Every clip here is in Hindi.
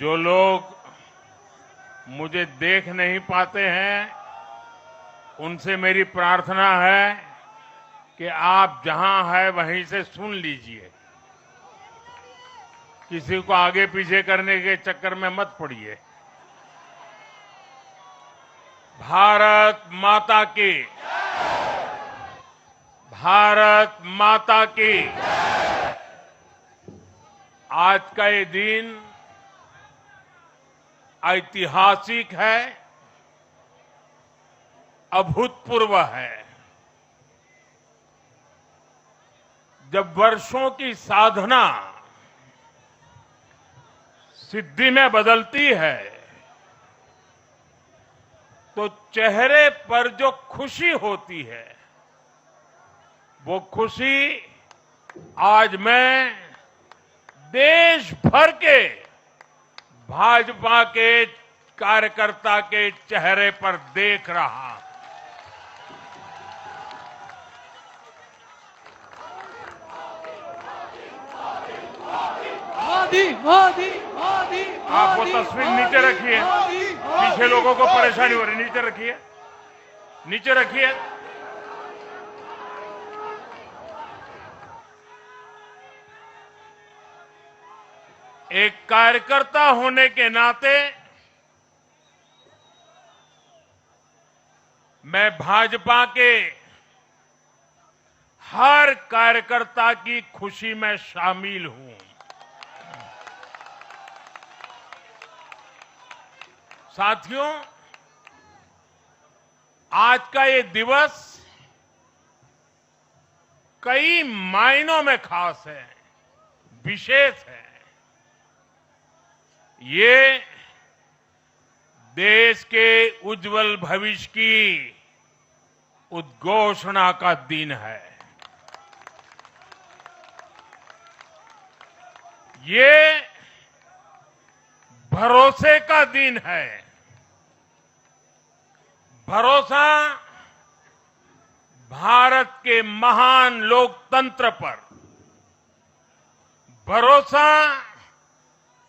जो लोग मुझे देख नहीं पाते हैं, उनसे मेरी प्रार्थना है कि आप जहां हैं वहीं से सुन लीजिए। किसी को आगे पीछे करने के चक्कर में मत पड़िए। भारत माता की, भारत माता की। आज का ये दिन ऐतिहासिक है, अभूतपूर्व है। जब वर्षों की साधना सिद्धि में बदलती है, तो चेहरे पर जो खुशी होती है, वो खुशी आज मैं देश भर के भाजपा के कार्यकर्ता के चेहरे पर देख रहा हूं। मोदी मोदी मोदी। आप वो तस्वीर नीचे रखिए, पीछे लोगों को परेशानी हो रही, नीचे रखिए, नीचे रखिए। एक कार्यकर्ता होने के नाते मैं भाजपा के हर कार्यकर्ता की खुशी में शामिल हूं। साथियों, आज का ये दिवस कई मायनों में खास है, विशेष है। ये देश के उज्जवल भविष्य की उद्घोषणा का दिन है। ये भरोसे का दिन है। भरोसा भारत के महान लोकतंत्र पर, भरोसा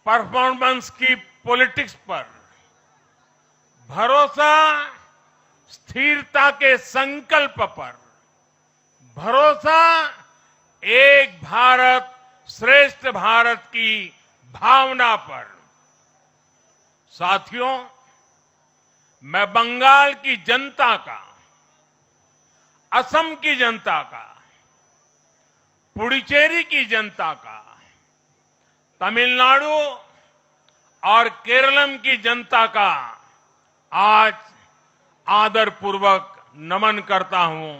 परफॉर्मेंस की पॉलिटिक्स पर, भरोसा स्थिरता के संकल्प पर, भरोसा एक भारत श्रेष्ठ भारत की भावना पर। साथियों, मैं बंगाल की जनता का, असम की जनता का, पुडुचेरी की जनता का, तमिलनाडु और केरलम की जनता का आज आदरपूर्वक नमन करता हूं।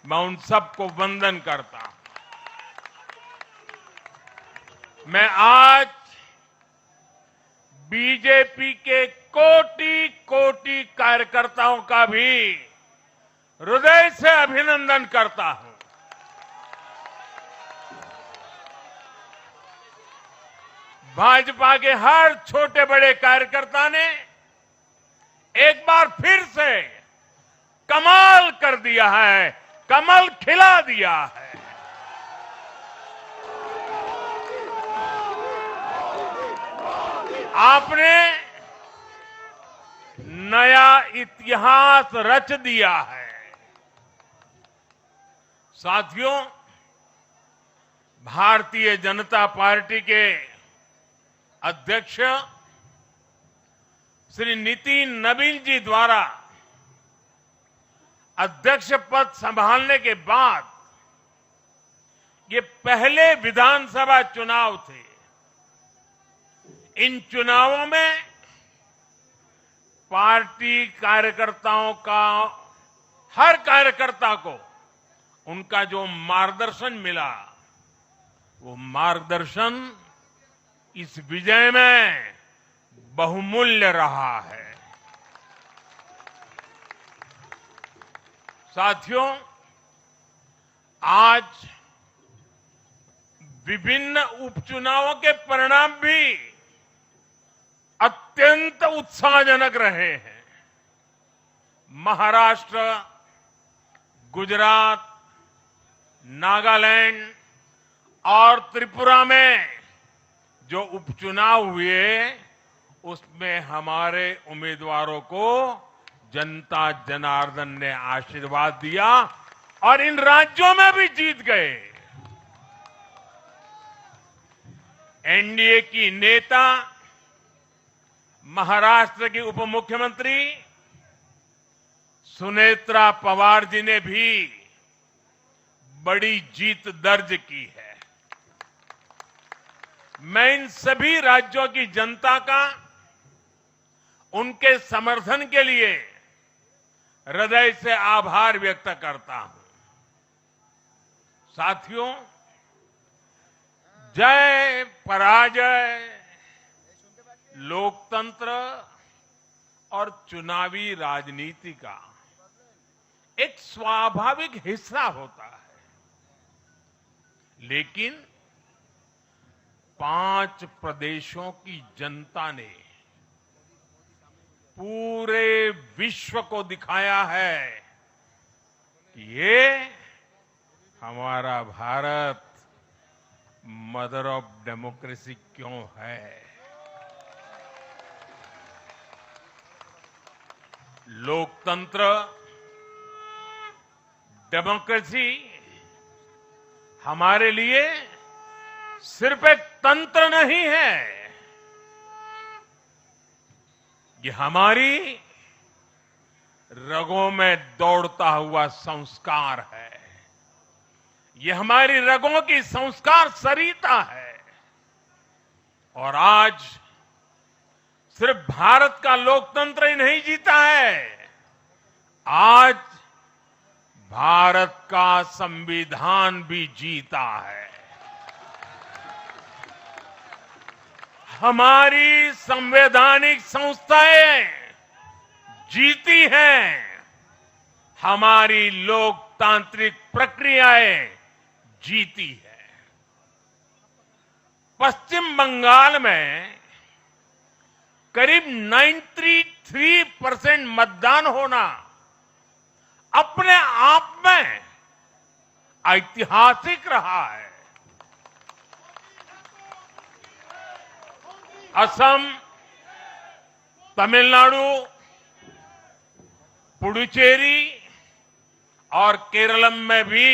मैं उन सबको वंदन करता हूं। मैं आज बीजेपी के कोटि कोटि कार्यकर्ताओं का भी हृदय से अभिनंदन करता हूं। भाजपा के हर छोटे बड़े कार्यकर्ता ने एक बार फिर से कमाल कर दिया है, कमल खिला दिया है। आपने नया इतिहास रच दिया है। साथियों, भारतीय जनता पार्टी के अध्यक्ष श्री नितिन नवीन जी द्वारा अध्यक्ष पद संभालने के बाद ये पहले विधानसभा चुनाव थे। इन चुनावों में पार्टी कार्यकर्ताओं का, हर कार्यकर्ता को उनका जो मार्गदर्शन मिला, वो मार्गदर्शन इस विजय में बहुमूल्य रहा है। साथियों, आज विभिन्न उपचुनावों के परिणाम भी अत्यंत उत्साहजनक रहे हैं। महाराष्ट्र, गुजरात, नागालैंड और त्रिपुरा में जो उपचुनाव हुए, उसमें हमारे उम्मीदवारों को जनता जनार्दन ने आशीर्वाद दिया और इन राज्यों में भी जीत गए। एनडीए की नेता महाराष्ट्र की उप मुख्यमंत्री सुनेत्रा पवार जी ने भी बड़ी जीत दर्ज की है। मैं इन सभी राज्यों की जनता का उनके समर्थन के लिए हृदय से आभार व्यक्त करता हूं। साथियों, जय पराजय लोकतंत्र और चुनावी राजनीति का एक स्वाभाविक हिस्सा होता है, लेकिन 5 प्रदेशों की जनता ने पूरे विश्व को दिखाया है कि ये हमारा भारत मदर ऑफ डेमोक्रेसी क्यों है। लोकतंत्र, डेमोक्रेसी हमारे लिए सिर्फ एक तंत्र नहीं है, ये हमारी रगों में दौड़ता हुआ संस्कार है। ये हमारी रगों की संस्कार सरिता है। और आज सिर्फ भारत का लोकतंत्र ही नहीं जीता है, आज भारत का संविधान भी जीता है। हमारी संवैधानिक संस्थाएं जीती हैं, हमारी लोकतांत्रिक प्रक्रियाएं जीती है। पश्चिम बंगाल में करीब 93% मतदान होना अपने आप में ऐतिहासिक रहा है। असम, तमिलनाडु, पुडुचेरी और केरलम में भी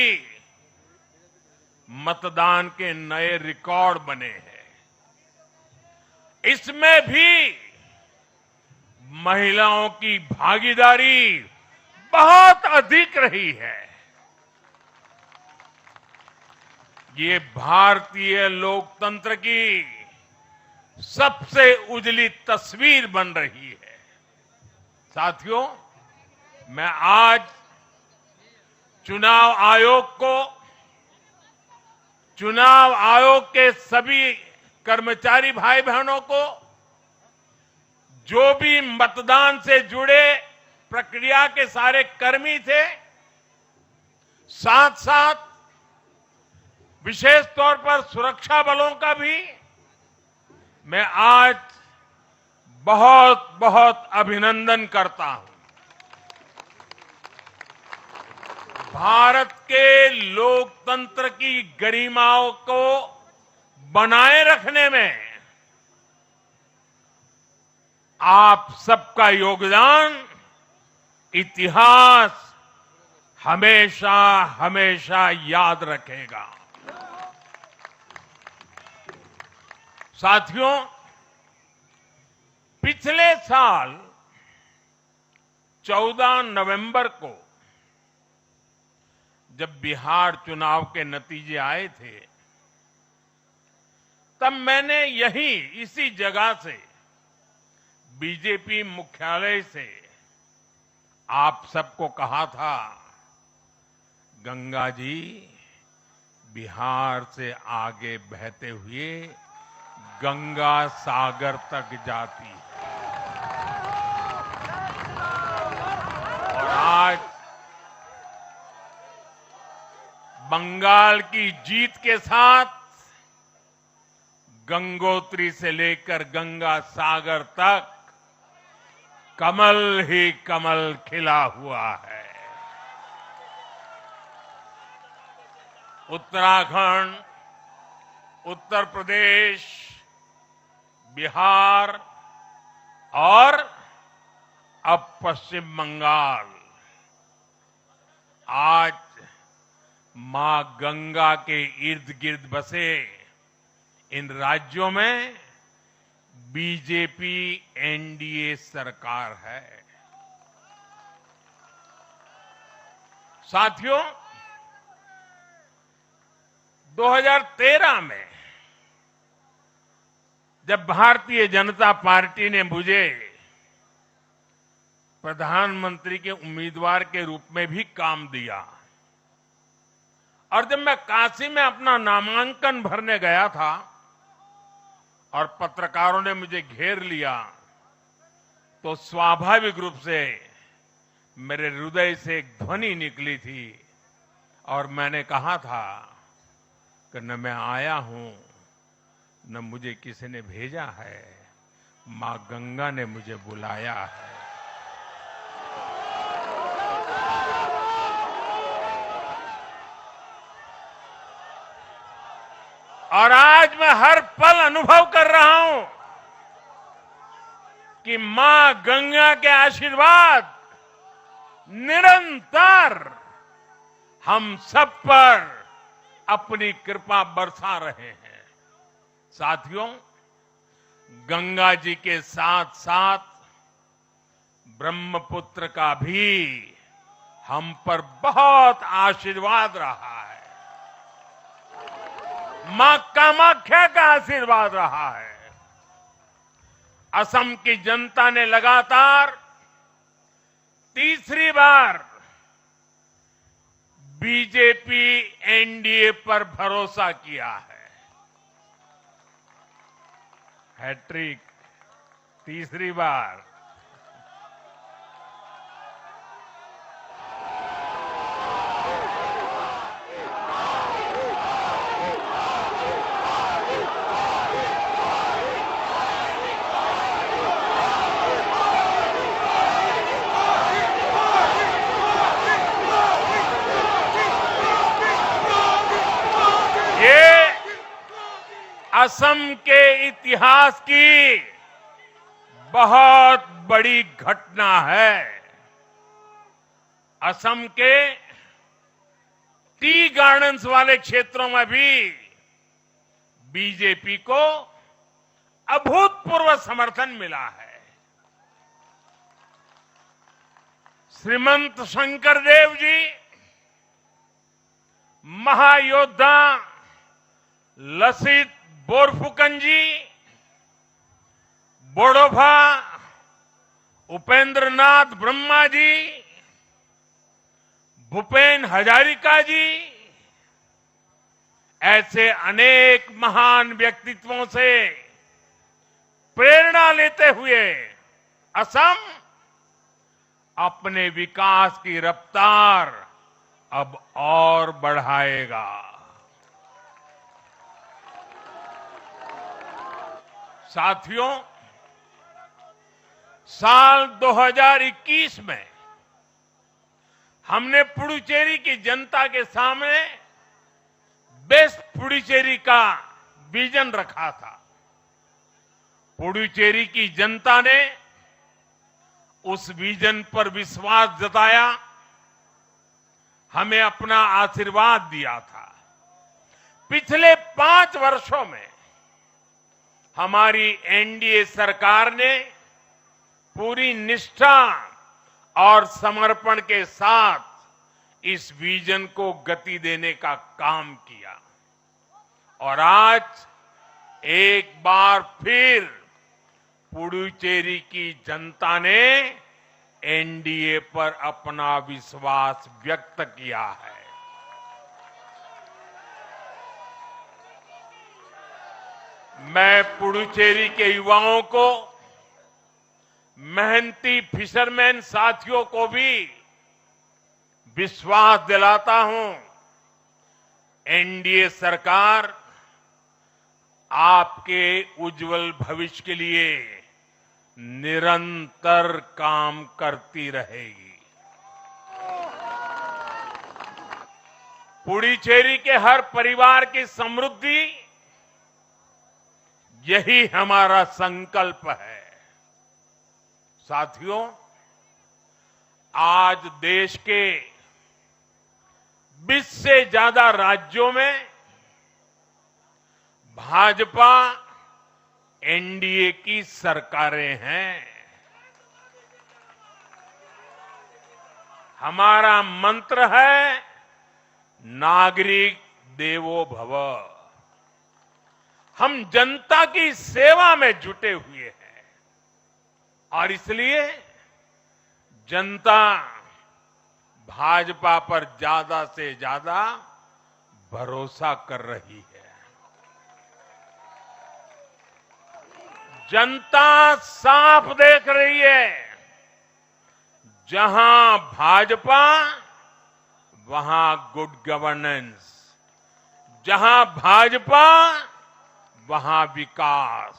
मतदान के नए रिकॉर्ड बने हैं। इसमें भी महिलाओं की भागीदारी बहुत अधिक रही है। ये भारतीय लोकतंत्र की सबसे उजली तस्वीर बन रही है। साथियों, मैं आज चुनाव आयोग के सभी कर्मचारी भाई बहनों को, जो भी मतदान से जुड़े प्रक्रिया के सारे कर्मी थे, साथ साथ विशेष तौर पर सुरक्षा बलों का भी मैं आज बहुत बहुत अभिनंदन करता हूं। भारत के लोकतंत्र की गरिमाओं को बनाए रखने में आप सबका योगदान इतिहास हमेशा हमेशा याद रखेगा। साथियों, पिछले साल 14 नवंबर को जब बिहार चुनाव के नतीजे आए थे, तब मैंने इसी जगह से बीजेपी मुख्यालय से आप सबको कहा था, गंगा जी बिहार से आगे बहते हुए गंगा सागर तक जाती है। और आज बंगाल की जीत के साथ गंगोत्री से लेकर गंगा सागर तक कमल ही कमल खिला हुआ है। उत्तराखंड, उत्तर प्रदेश, बिहार, और अब पश्चिम बंगाल। आज मां गंगा के इर्द गिर्द बसे इन राज्यों में बीजेपी एनडीए सरकार है। साथियों, 2013 में जब भारतीय जनता पार्टी ने मुझे प्रधानमंत्री के उम्मीदवार के रूप में भी काम दिया और जब मैं काशी में अपना नामांकन भरने गया था और पत्रकारों ने मुझे घेर लिया, तो स्वाभाविक रूप से मेरे हृदय से एक ध्वनि निकली थी और मैंने कहा था कि न मैं आया हूं, न मुझे किसी ने भेजा है, मां गंगा ने मुझे बुलाया है। और आज मैं हर पल अनुभव कर रहा हूं कि मां गंगा के आशीर्वाद निरंतर हम सब पर अपनी कृपा बरसा रहे हैं। साथियों, गंगा जी के साथ साथ ब्रह्मपुत्र का भी हम पर बहुत आशीर्वाद रहा है। मां कामाख्या का आशीर्वाद रहा है। असम की जनता ने लगातार तीसरी बार बीजेपी एनडीए पर भरोसा किया है। हैट्रिक, तीसरी बार। असम के इतिहास की बहुत बड़ी घटना है। असम के टी गार्डन्स वाले क्षेत्रों में भी बीजेपी को अभूतपूर्व समर्थन मिला है। श्रीमंत शंकरदेव जी, महायोद्धा लसित बोरफुकन जी, बोडोफा उपेंद्रनाथ ब्रह्मा जी, भूपेन हजारिका जी, ऐसे अनेक महान व्यक्तित्वों से प्रेरणा लेते हुए असम अपने विकास की रफ्तार अब और बढ़ाएगा। साथियों, साल 2021 में हमने पुडुचेरी की जनता के सामने बेस्ट पुडुचेरी का विजन रखा था। पुडुचेरी की जनता ने उस विजन पर विश्वास जताया, हमें अपना आशीर्वाद दिया था। पिछले 5 वर्षों में हमारी एनडीए सरकार ने पूरी निष्ठा और समर्पण के साथ इस विजन को गति देने का काम किया और आज एक बार फिर पुडुचेरी की जनता ने एनडीए पर अपना विश्वास व्यक्त किया है। मैं पुडुचेरी के युवाओं को, मेहनती फिशरमैन साथियों को भी विश्वास दिलाता हूं, एनडीए सरकार आपके उज्जवल भविष्य के लिए निरंतर काम करती रहेगी। पुडुचेरी के हर परिवार की समृद्धि, यही हमारा संकल्प है। साथियों, आज देश के 20 से ज्यादा राज्यों में भाजपा एनडीए की सरकारें हैं। हमारा मंत्र है नागरिक देवो भव। हम जनता की सेवा में जुटे हुए हैं और इसलिए जनता भाजपा पर ज्यादा से ज्यादा भरोसा कर रही है। जनता साफ देख रही है, जहां भाजपा वहां गुड गवर्नेंस, जहां भाजपा वहां विकास।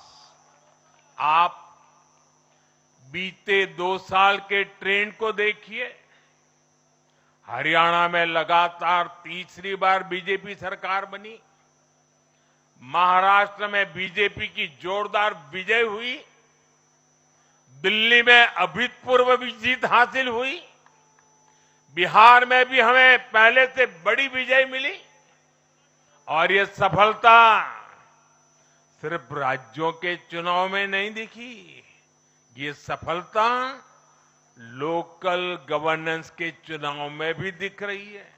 आप बीते 2 साल के ट्रेंड को देखिए। हरियाणा में लगातार तीसरी बार बीजेपी सरकार बनी। महाराष्ट्र में बीजेपी की जोरदार विजय हुई। दिल्ली में अभूतपूर्व जीत हासिल हुई। बिहार में भी हमें पहले से बड़ी विजय मिली और ये सफलता सिर्फ राज्यों के चुनाव में नहीं दिखी, ये सफलता लोकल गवर्नेंस के चुनाव में भी दिख रही है।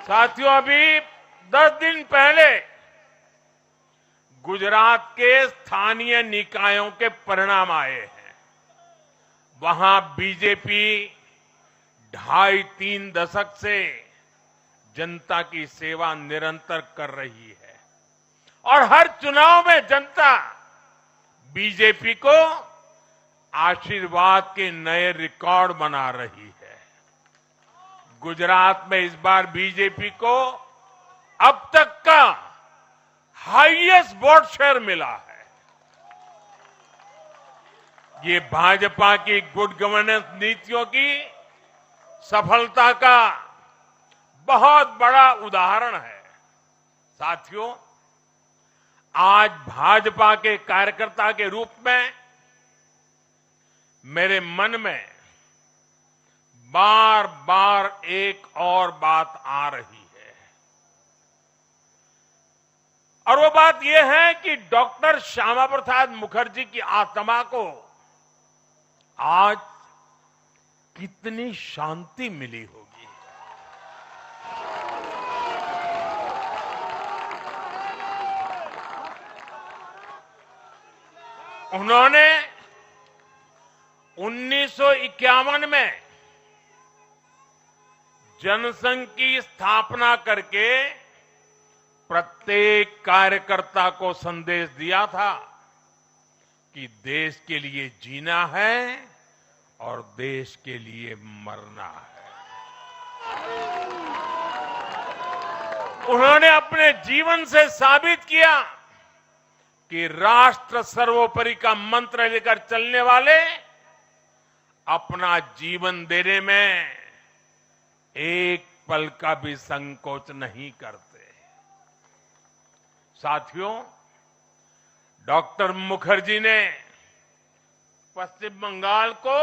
साथियों, अभी 10 दिन पहले गुजरात के स्थानीय निकायों के परिणाम आए हैं। वहां बीजेपी 2.5-3 दशक से जनता की सेवा निरंतर कर रही है और हर चुनाव में जनता बीजेपी को आशीर्वाद के नए रिकॉर्ड बना रही है। गुजरात में इस बार बीजेपी को अब तक का हाईएस्ट वोट शेयर मिला है। ये भाजपा की गुड गवर्नेंस नीतियों की सफलता का बहुत बड़ा उदाहरण है। साथियों, आज भाजपा के कार्यकर्ता के रूप में मेरे मन में बार बार एक और बात आ रही है और वो बात यह है कि डॉक्टर श्यामा प्रसाद मुखर्जी की आत्मा को आज कितनी शांति मिली होगी। उन्होंने 1951 में जनसंघ की स्थापना करके प्रत्येक कार्यकर्ता को संदेश दिया था कि देश के लिए जीना है और देश के लिए मरना है। उन्होंने अपने जीवन से साबित किया कि राष्ट्र सर्वोपरि का मंत्र लेकर चलने वाले अपना जीवन देने में एक पल का भी संकोच नहीं करते। साथियों, डॉक्टर मुखर्जी ने पश्चिम बंगाल को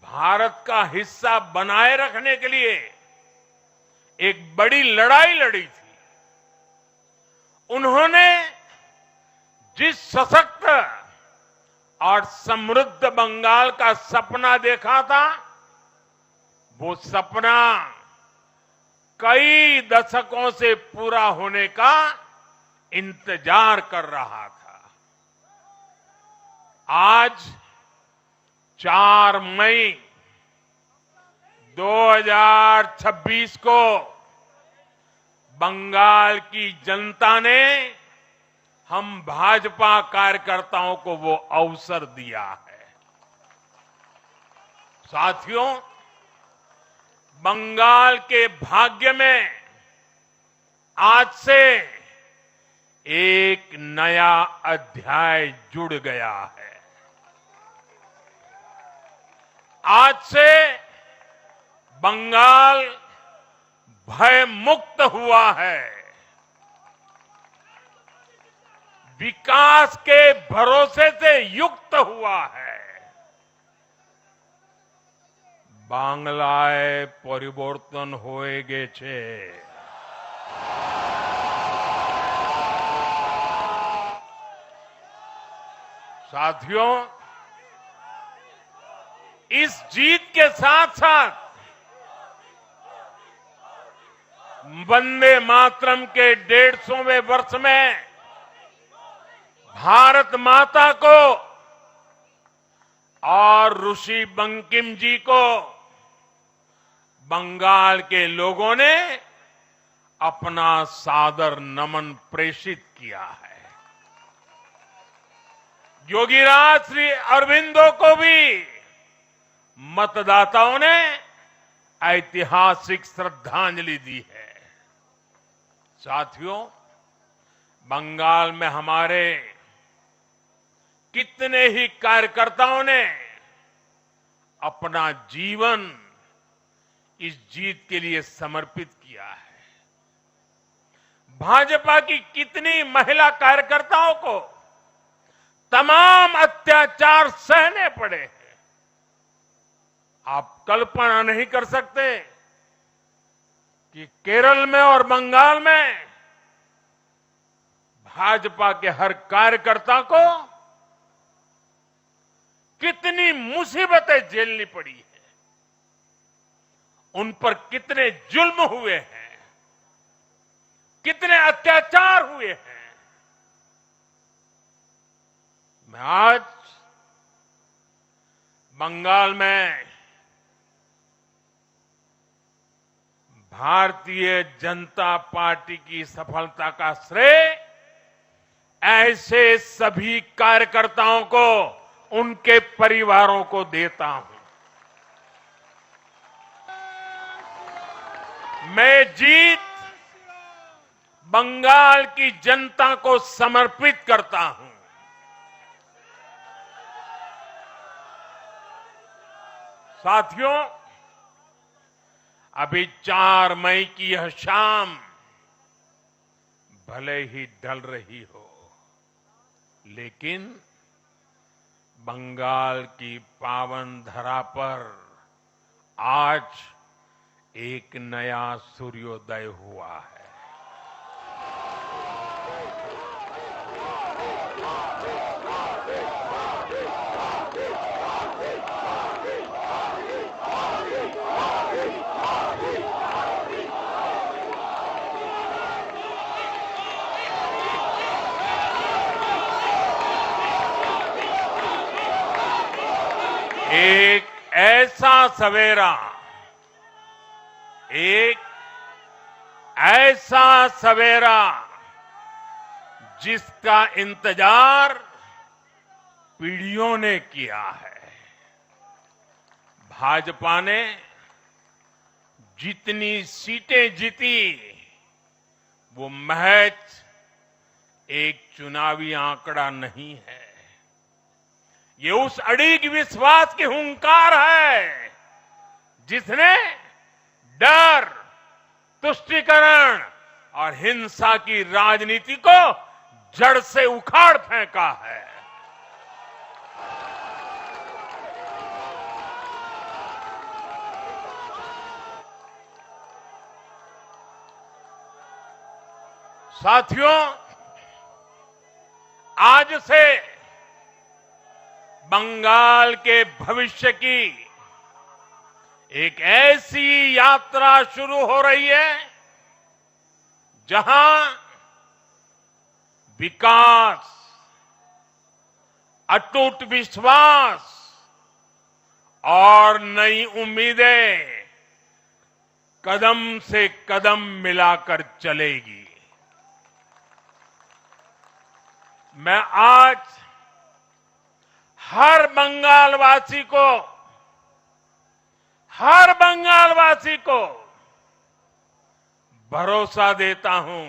भारत का हिस्सा बनाए रखने के लिए एक बड़ी लड़ाई लड़ी थी। उन्होंने जिस सशक्त और समृद्ध बंगाल का सपना देखा था, वो सपना कई दशकों से पूरा होने का इंतजार कर रहा था। आज 4 मई 2026 को बंगाल की जनता ने हम भाजपा कार्यकर्ताओं को वो अवसर दिया है। साथियों, बंगाल के भाग्य में आज से एक नया अध्याय जुड़ गया है। आज से बंगाल भय मुक्त हुआ है। विकास के भरोसे से युक्त हुआ है। बांग्लाए परिवर्तन होए गे छे। साथियों, इस जीत के साथ साथ वंदे मातरम के 150वें वर्ष में भारत माता को और ऋषि बंकिम जी को बंगाल के लोगों ने अपना सादर नमन प्रेषित किया है। योगीराज श्री अरविंदो को भी मतदाताओं ने ऐतिहासिक श्रद्धांजलि दी है। साथियों, बंगाल में हमारे कितने ही कार्यकर्ताओं ने अपना जीवन इस जीत के लिए समर्पित किया है। भाजपा की कितनी महिला कार्यकर्ताओं को तमाम अत्याचार सहने पड़े हैं। आप कल्पना नहीं कर सकते कि केरल में और बंगाल में भाजपा के हर कार्यकर्ता को कितनी मुसीबतें झेलनी पड़ी है, उन पर कितने जुल्म हुए हैं, कितने अत्याचार हुए हैं। मैं आज बंगाल में भारतीय जनता पार्टी की सफलता का श्रेय ऐसे सभी कार्यकर्ताओं को, उनके परिवारों को देता हूं। मैं जीत बंगाल की जनता को समर्पित करता हूं। साथियों, अभी 4 मई की यह शाम भले ही ढल रही हो, लेकिन बंगाल की पावन धरा पर आज एक नया सूर्योदय हुआ है। एक ऐसा सवेरा जिसका इंतजार पीढ़ियों ने किया है। भाजपा ने जितनी सीटें जीती वो महज एक चुनावी आंकड़ा नहीं है, ये उस अड़िग विश्वास की हुंकार है जिसने डर, तुष्टीकरण और हिंसा की राजनीति को जड़ से उखाड़ फेंका है। साथियों, आज से बंगाल के भविष्य की एक ऐसी यात्रा शुरू हो रही है जहां विकास, अटूट विश्वास और नई उम्मीदें कदम से कदम मिलाकर चलेगी। मैं आज हर बंगालवासी को भरोसा देता हूं,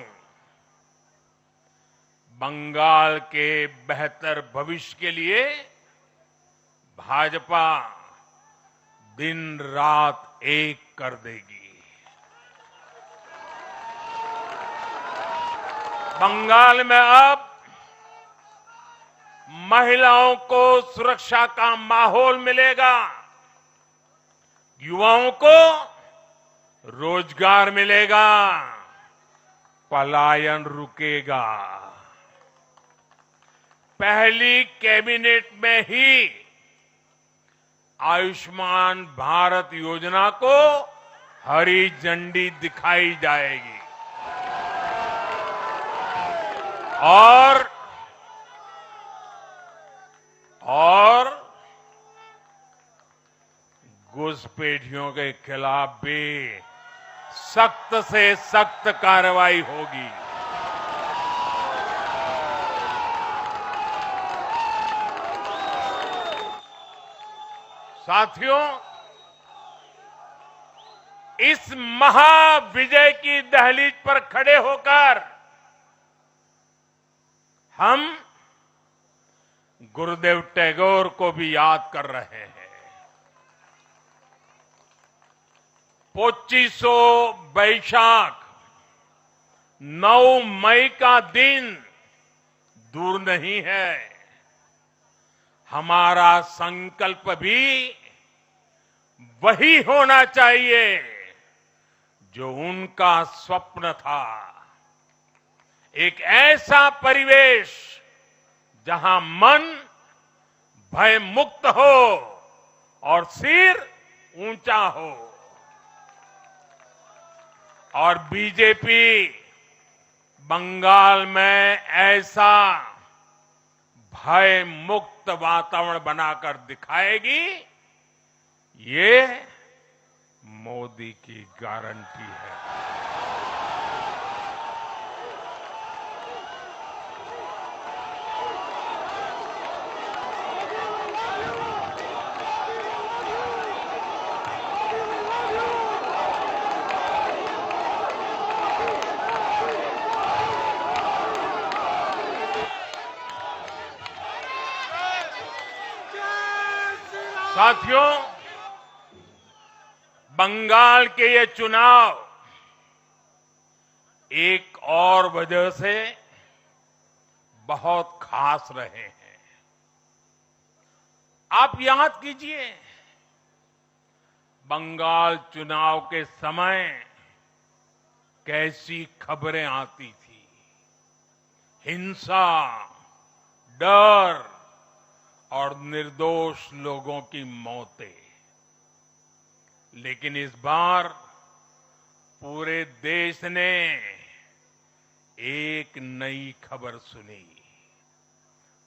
बंगाल के बेहतर भविष्य के लिए भाजपा दिन रात एक कर देगी। बंगाल में अब महिलाओं को सुरक्षा का माहौल मिलेगा, युवाओं को रोजगार मिलेगा, पलायन रुकेगा। पहली कैबिनेट में ही आयुष्मान भारत योजना को हरी झंडी दिखाई जाएगी और घुसपैठियों के खिलाफ भी सख्त से सख्त कार्रवाई होगी। साथियों, इस महाविजय की दहलीज पर खड़े होकर हम गुरुदेव टैगोर को भी याद कर रहे हैं। 25 बैशाख 9 मई का दिन दूर नहीं है। हमारा संकल्प भी वही होना चाहिए जो उनका स्वप्न था। एक ऐसा परिवेश जहां मन भय मुक्त हो और सिर ऊंचा हो। और बीजेपी बंगाल में ऐसा भय मुक्त वातावरण बनाकर दिखाएगी, ये मोदी की गारंटी है। साथियों, बंगाल के ये चुनाव एक और वजह से बहुत खास रहे हैं। आप याद कीजिए, बंगाल चुनाव के समय कैसी खबरें आती थी। हिंसा, डर और निर्दोष लोगों की मौतें। लेकिन इस बार पूरे देश ने एक नई खबर सुनी।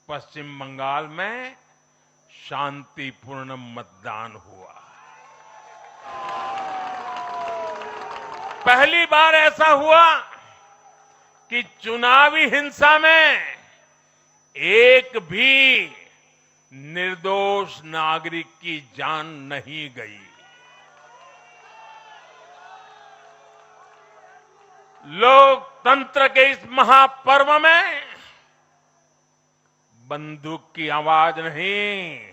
पश्चिम बंगाल में शांतिपूर्ण मतदान हुआ। पहली बार ऐसा हुआ कि चुनावी हिंसा में एक भी निर्दोष नागरिक की जान नहीं गई। लोकतंत्र के इस महापर्व में बंदूक की आवाज नहीं,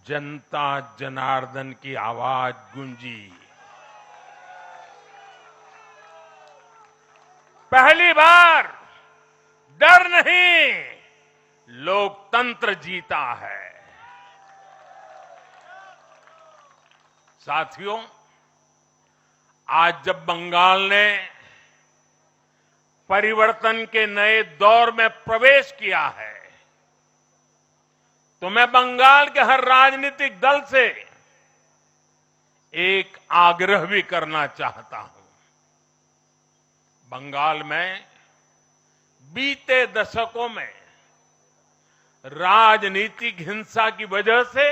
जनता जनार्दन की आवाज गूंजी। पहली बार डर नहीं, लोकतंत्र जीता है। साथियों, आज जब बंगाल ने परिवर्तन के नए दौर में प्रवेश किया है, तो मैं बंगाल के हर राजनीतिक दल से एक आग्रह भी करना चाहता हूं। बंगाल में बीते दशकों में राजनीतिक हिंसा की वजह से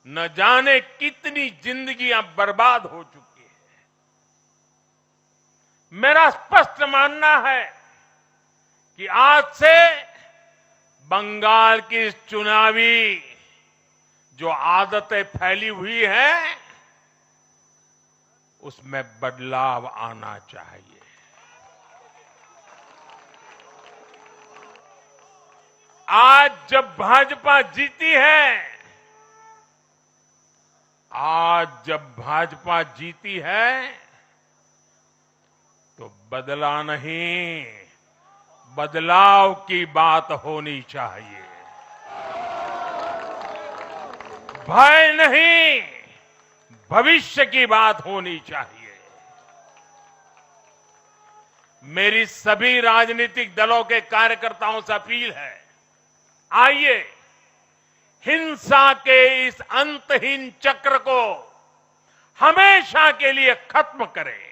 न जाने कितनी जिंदगियां बर्बाद हो चुकी है। मेरा स्पष्ट मानना है कि आज से बंगाल की इस चुनावी जो आदतें फैली हुई हैं, उसमें बदलाव आना चाहिए। आज जब भाजपा जीती है, तो बदला नहीं, बदलाव की बात होनी चाहिए। भय नहीं, भविष्य की बात होनी चाहिए। मेरी सभी राजनीतिक दलों के कार्यकर्ताओं से अपील है, आइए हिंसा के इस अंतहीन चक्र को हमेशा के लिए खत्म करें।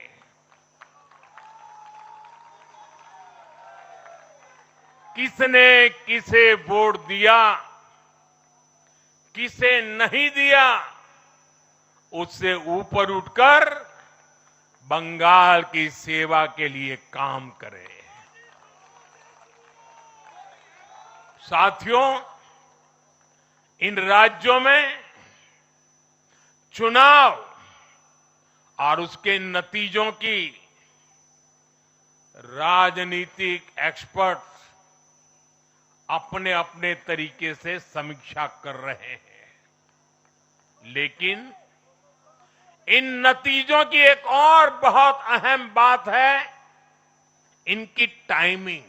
किसने किसे वोट दिया, किसे नहीं दिया, उससे ऊपर उठकर बंगाल की सेवा के लिए काम करें। साथियों, इन राज्यों में चुनाव और उसके नतीजों की राजनीतिक एक्सपर्ट्स अपने अपने तरीके से समीक्षा कर रहे हैं, लेकिन इन नतीजों की एक और बहुत अहम बात है, इनकी टाइमिंग।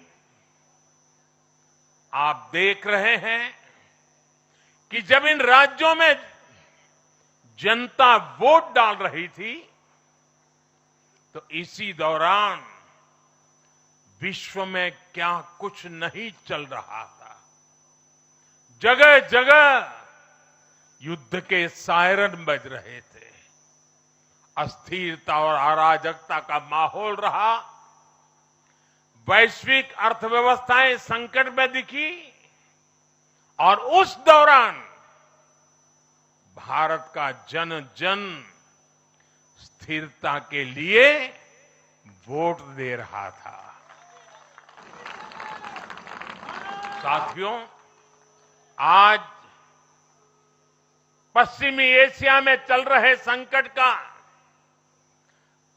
आप देख रहे हैं कि जब इन राज्यों में जनता वोट डाल रही थी, तो इसी दौरान विश्व में क्या कुछ नहीं चल रहा था। जगह जगह युद्ध के सायरन बज रहे थे, अस्थिरता और अराजकता का माहौल रहा, वैश्विक अर्थव्यवस्थाएं संकट में दिखी, और उस दौरान भारत का जन जन स्थिरता के लिए वोट दे रहा था। साथियों, आज पश्चिमी एशिया में चल रहे संकट का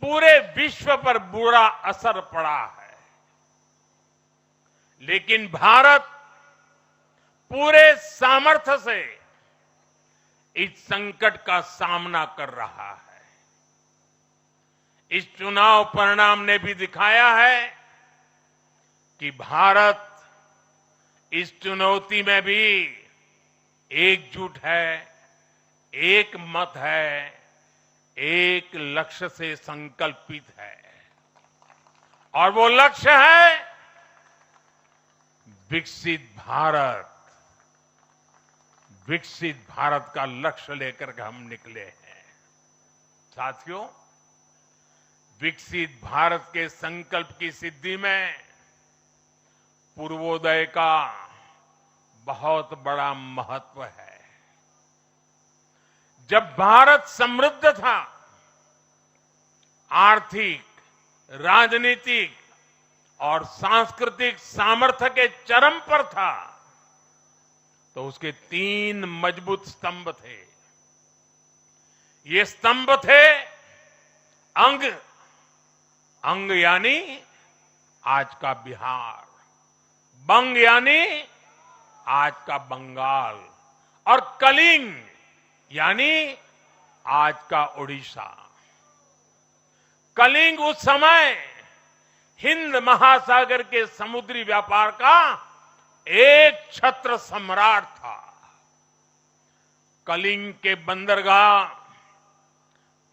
पूरे विश्व पर बुरा असर पड़ा है, लेकिन भारत पूरे सामर्थ्य से इस संकट का सामना कर रहा है। इस चुनाव परिणाम ने भी दिखाया है कि भारत इस चुनौती में भी एकजुट है, एक मत है, एक लक्ष्य से संकल्पित है, और वो लक्ष्य है विकसित भारत। विकसित भारत का लक्ष्य लेकर के हम निकले हैं। साथियों, विकसित भारत के संकल्प की सिद्धि में पूर्वोदय का बहुत बड़ा महत्व है। जब भारत समृद्ध था, आर्थिक, राजनीतिक और सांस्कृतिक सामर्थ्य के चरम पर था, तो उसके 3 मजबूत स्तंभ थे। ये स्तंभ थे अंग, अंग यानी आज का बिहार, बंग यानी आज का बंगाल, और कलिंग यानी आज का उड़ीसा। कलिंग उस समय हिंद महासागर के समुद्री व्यापार का एक छत्र सम्राट था। कलिंग के बंदरगाह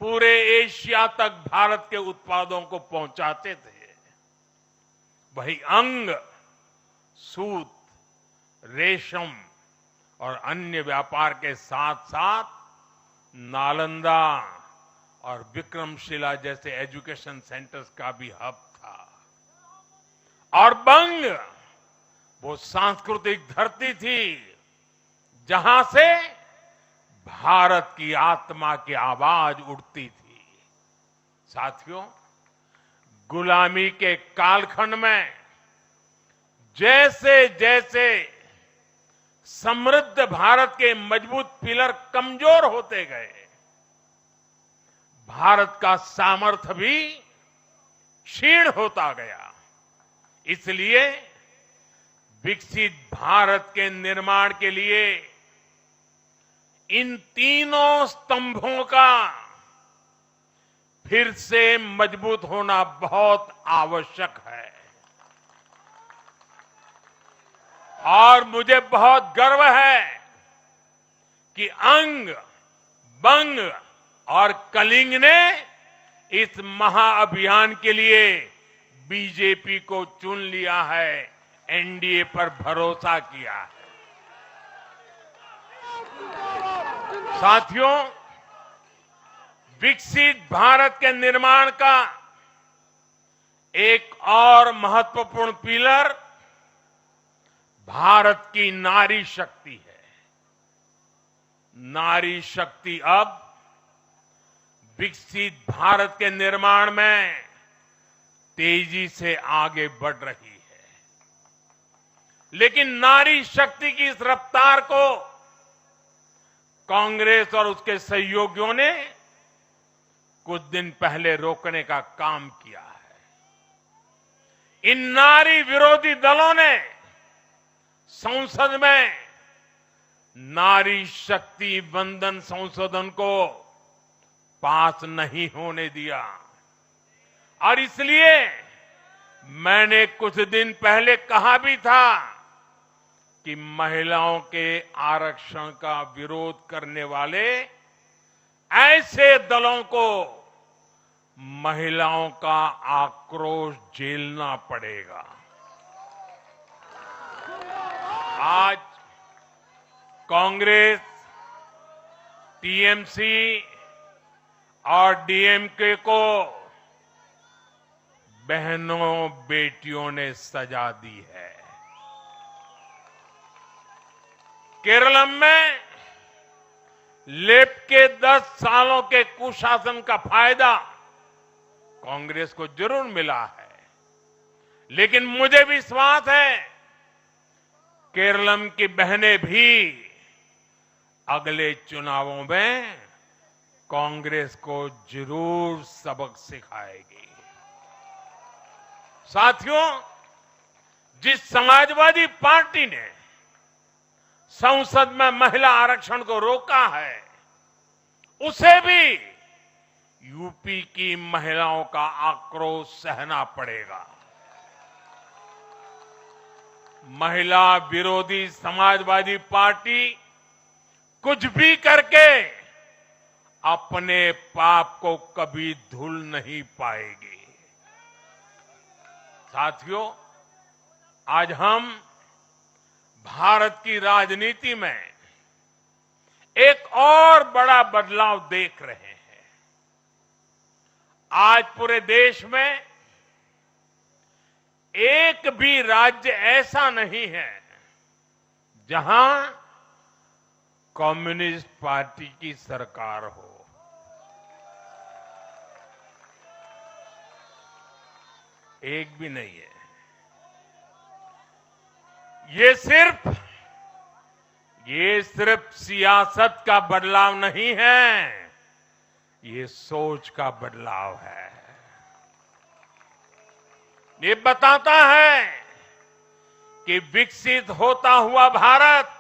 पूरे एशिया तक भारत के उत्पादों को पहुंचाते थे। वही अंग सूत, रेशम और अन्य व्यापार के साथ साथ नालंदा और विक्रमशिला जैसे एजुकेशन सेंटर्स का भी हब था। और बंग वो सांस्कृतिक धरती थी जहां से भारत की आत्मा की आवाज उठती थी। साथियों, गुलामी के कालखंड में जैसे जैसे समृद्ध भारत के मजबूत पिलर कमजोर होते गए, भारत का सामर्थ्य भी क्षीण होता गया। इसलिए विकसित भारत के निर्माण के लिए इन तीनों स्तंभों का फिर से मजबूत होना बहुत आवश्यक है। और मुझे बहुत गर्व है कि अंग, बंग और कलिंग ने इस महाअभियान के लिए बीजेपी को चुन लिया है, एनडीए पर भरोसा किया है। साथियों, विकसित भारत के निर्माण का एक और महत्वपूर्ण पिलर भारत की नारी शक्ति है। नारी शक्ति अब विकसित भारत के निर्माण में तेजी से आगे बढ़ रही है, लेकिन नारी शक्ति की इस रफ्तार को कांग्रेस और उसके सहयोगियों ने कुछ दिन पहले रोकने का काम किया है। इन नारी विरोधी दलों ने संसद में नारी शक्ति वंदन संशोधन को पास नहीं होने दिया और इसलिए मैंने कुछ दिन पहले कहा भी था कि महिलाओं के आरक्षण का विरोध करने वाले ऐसे दलों को महिलाओं का आक्रोश झेलना पड़ेगा। आज कांग्रेस, टीएमसी और डीएमके को बहनों बेटियों ने सजा दी है। केरलम में लेफ्ट के 10 सालों के कुशासन का फायदा कांग्रेस को जरूर मिला है, लेकिन मुझे विश्वास है केरलम की बहनें भी अगले चुनावों में कांग्रेस को जरूर सबक सिखाएगी। साथियों, जिस समाजवादी पार्टी ने संसद में महिला आरक्षण को रोका है, उसे भी यूपी की महिलाओं का आक्रोश सहना पड़ेगा। महिला विरोधी समाजवादी पार्टी कुछ भी करके अपने पाप को कभी धुल नहीं पाएगी। साथियों, आज हम भारत की राजनीति में एक और बड़ा बदलाव देख रहे हैं। आज पूरे देश में एक भी राज्य ऐसा नहीं है जहां कम्युनिस्ट पार्टी की सरकार हो। एक भी नहीं है। ये सिर्फ सियासत का बदलाव नहीं है, ये सोच का बदलाव है। ये बताता है कि विकसित होता हुआ भारत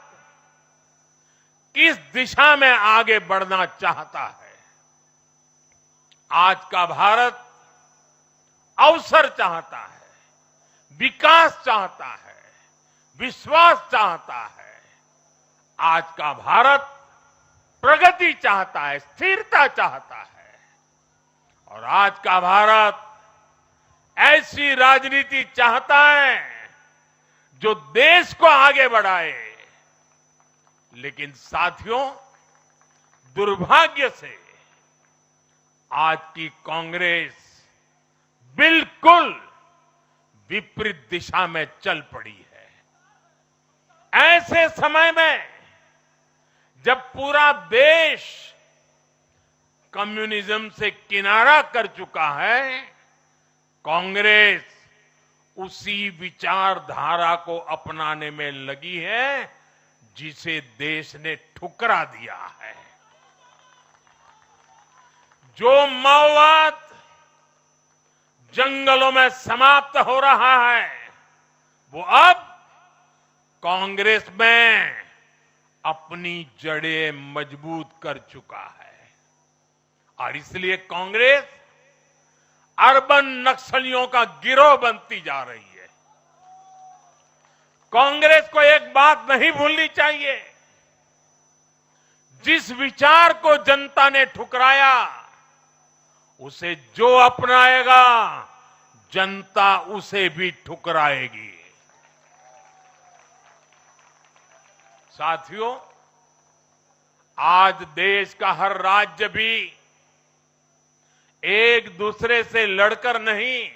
किस दिशा में आगे बढ़ना चाहता है। आज का भारत अवसर चाहता है, विकास चाहता है, विश्वास चाहता है। आज का भारत प्रगति चाहता है, स्थिरता चाहता है और आज का भारत ऐसी राजनीति चाहता है जो देश को आगे बढ़ाए। लेकिन साथियों, दुर्भाग्य से आज की कांग्रेस बिल्कुल विपरीत दिशा में चल पड़ी है। ऐसे समय में जब पूरा देश कम्युनिज्म से किनारा कर चुका है, कांग्रेस उसी विचारधारा को अपनाने में लगी है जिसे देश ने ठुकरा दिया है। जो माओवाद जंगलों में समाप्त हो रहा है, वो अब कांग्रेस में अपनी जड़ें मजबूत कर चुका है और इसलिए कांग्रेस अर्बन नक्सलियों का गिरोह बनती जा रही है। कांग्रेस को एक बात नहीं भूलनी चाहिए, जिस विचार को जनता ने ठुकराया उसे जो अपनाएगा जनता उसे भी ठुकराएगी। साथियों, आज देश का हर राज्य भी एक दूसरे से लड़कर नहीं,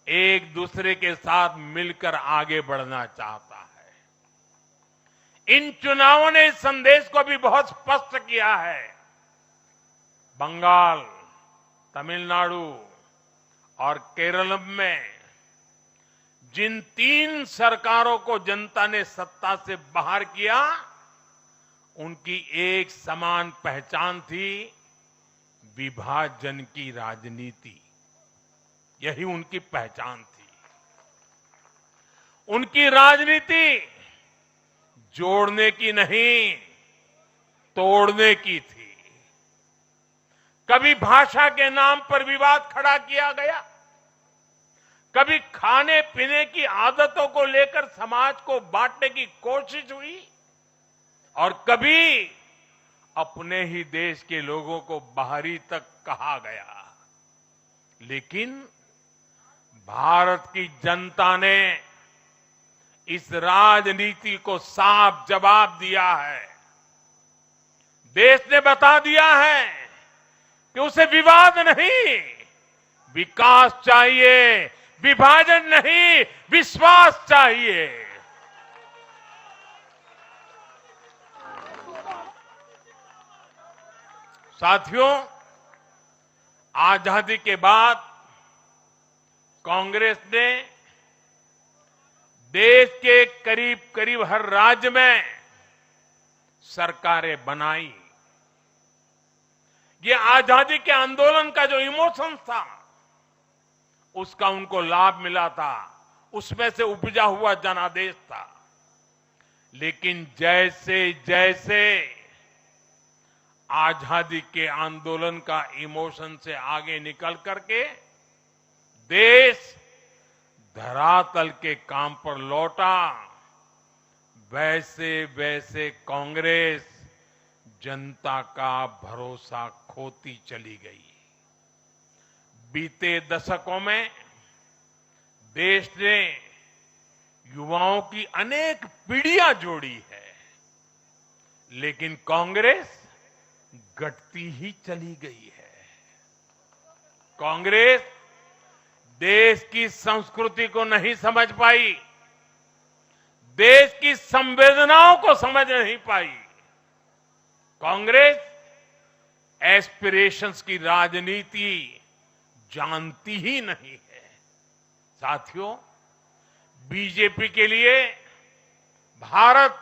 एक दूसरे के साथ मिलकर आगे बढ़ना चाहता है। इन चुनावों ने इस संदेश को भी बहुत स्पष्ट किया है। बंगाल, तमिलनाडु और केरल में जिन 3 सरकारों को जनता ने सत्ता से बाहर किया, उनकी एक समान पहचान थी, विभाजन की राजनीति। यही उनकी पहचान थी। उनकी राजनीति जोड़ने की नहीं, तोड़ने की थी। कभी भाषा के नाम पर विवाद खड़ा किया गया, कभी खाने पीने की आदतों को लेकर समाज को बांटने की कोशिश हुई, और कभी अपने ही देश के लोगों को बाहरी तक कहा गया। लेकिन भारत की जनता ने इस राजनीति को साफ जवाब दिया है। देश ने बता दिया है कि उसे विवाद नहीं, विकास चाहिए, विभाजन नहीं, विश्वास चाहिए। साथियों, आजादी के बाद कांग्रेस ने देश के करीब करीब हर राज्य में सरकारें बनाई। ये आजादी के आंदोलन का जो इमोशन था, उसका उनको लाभ मिला था, उसमें से उपजा हुआ जनादेश था। लेकिन जैसे जैसे आजादी के आंदोलन का इमोशन से आगे निकल करके देश धरातल के काम पर लौटा, वैसे वैसे कांग्रेस जनता का भरोसा खोती चली गई। बीते दशकों में देश ने युवाओं की अनेक पीढ़ियां जोड़ी है, लेकिन कांग्रेस घटती ही चली गई है। कांग्रेस देश की संस्कृति को नहीं समझ पाई, देश की संवेदनाओं को समझ नहीं पाई। कांग्रेस एस्पिरेशंस की राजनीति जानती ही नहीं है। साथियों, बीजेपी के लिए भारत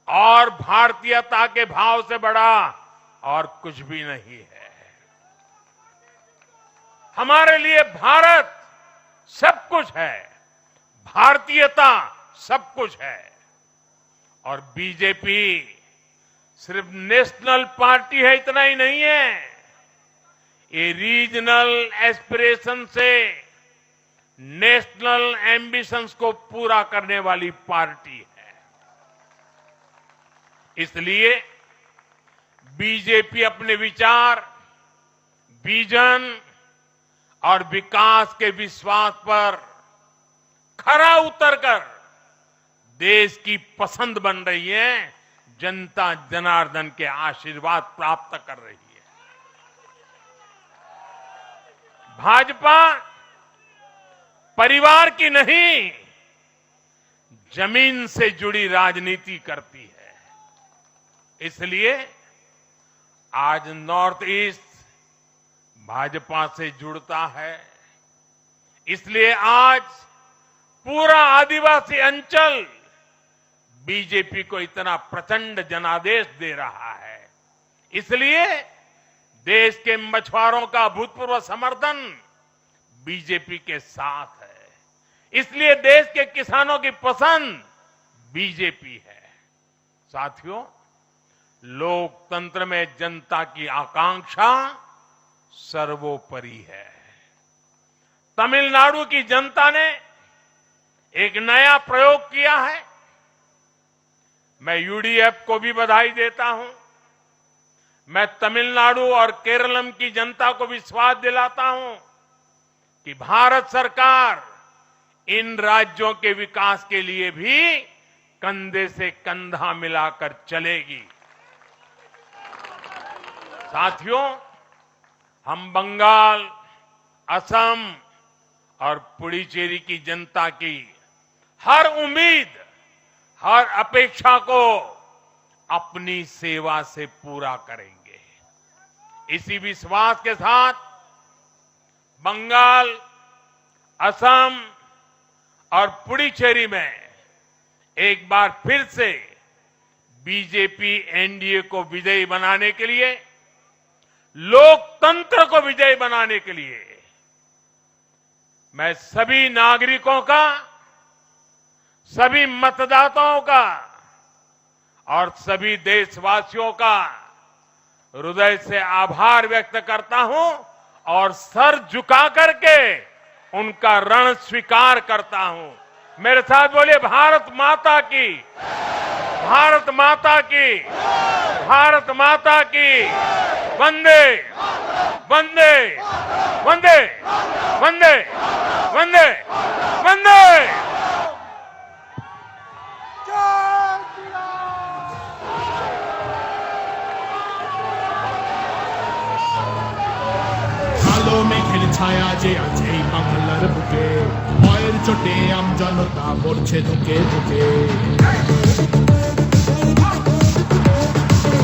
और भारतीयता के भाव से बड़ा और कुछ भी नहीं है। हमारे लिए भारत सब कुछ है, भारतीयता सब कुछ है। और बीजेपी सिर्फ नेशनल पार्टी है, इतना ही नहीं है, ये रीजनल एस्पिरेशन से नेशनल एम्बिशंस को पूरा करने वाली पार्टी है। इसलिए बीजेपी अपने विचार, विजन और विकास के विश्वास पर खरा उतरकर देश की पसंद बन रही है, जनता जनार्दन के आशीर्वाद प्राप्त कर रही है। भाजपा परिवार की नहीं, जमीन से जुड़ी राजनीति करती है। इसलिए आज नॉर्थ ईस्ट भाजपा से जुड़ता है। इसलिए आज पूरा आदिवासी अंचल बीजेपी को इतना प्रचंड जनादेश दे रहा है। इसलिए देश के मछुआरों का अभूतपूर्व समर्थन बीजेपी के साथ है। इसलिए देश के किसानों की पसंद बीजेपी है। साथियों, लोकतंत्र में जनता की आकांक्षा सर्वोपरि है। तमिलनाडु की जनता ने एक नया प्रयोग किया है। मैं यूडीएफ को भी बधाई देता हूं। मैं तमिलनाडु और केरलम की जनता को विश्वास दिलाता हूं कि भारत सरकार इन राज्यों के विकास के लिए भी कंधे से कंधा मिलाकर चलेगी। साथियों, हम बंगाल, असम और पुडुचेरी की जनता की हर उम्मीद, हर अपेक्षा को अपनी सेवा से पूरा करेंगे। इसी विश्वास के साथ बंगाल, असम और पुडुचेरी में एक बार फिर से बीजेपी एनडीए को विजयी बनाने के लिए, लोकतंत्र को विजयी बनाने के लिए मैं सभी नागरिकों का, सभी मतदाताओं का और सभी देशवासियों का हृदय से आभार व्यक्त करता हूं और सर झुका करके उनका ऋण स्वीकार करता हूं। मेरे साथ बोलिए, भारत माता की, भारत माता की, भारत माता की, वंदे वंदे वंदे वंदे वंदे वंदे। কালো মেঘের ছায়া যে আছে এই বাংলার বুকে, ভয়ের চোটে আমজনতা মরছে ধুকে ধুকে।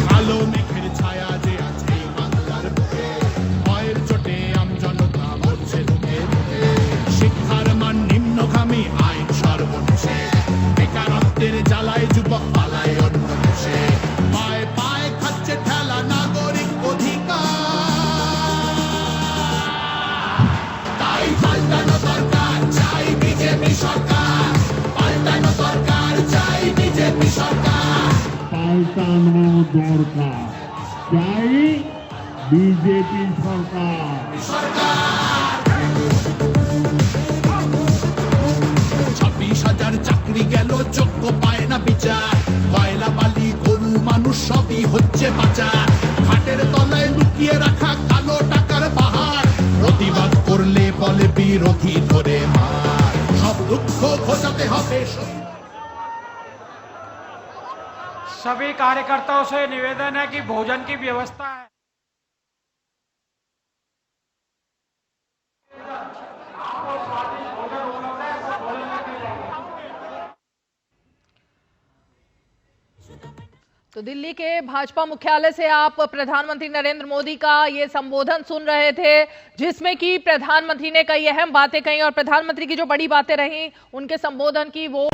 কালো মেঘের ছায়া যে আছে এই বাংলার বুকে, ভয়ের চোটে আমজনতা মরছে ধুকে ধুকে। শিক্ষার মান নিম্নগামী, আইন সর্বনেশে, বেকারত্বের জ্বালায় যুবক পালায় অন্য দেশে। পায়ে পায়ে খাচ্ছে ঠেলা নাগরিক অধিকার। পাল্টানো দরকার, চাই বিজেপি সরকার। পাল্টানো দরকার, চাই বিজেপি সরকার। পাল্টানো দরকার, চাই বিজেপি সরকার। 26,000 চাকরি গেল, যোগ্য পায় না বিচার। কয়লা বালি গরু মানুষ সবই হচ্ছে পাচার। ঘাটের তলায় লুকিয়ে রাখা কালো টাকার পাহাড়। প্রতিবাদ করলে বলে বিরোধী ধরে মার। সব দুঃখ ঘোচাতে হবে। सभी कार्यकर्ताओं से निवेदन है कि भोजन की व्यवस्था है। तो दिल्ली के भाजपा मुख्यालय से आप प्रधानमंत्री नरेंद्र मोदी का ये संबोधन सुन रहे थे, जिसमें कि प्रधानमंत्री ने कई अहम बातें कही और प्रधानमंत्री की जो बड़ी बातें रही उनके संबोधन की वो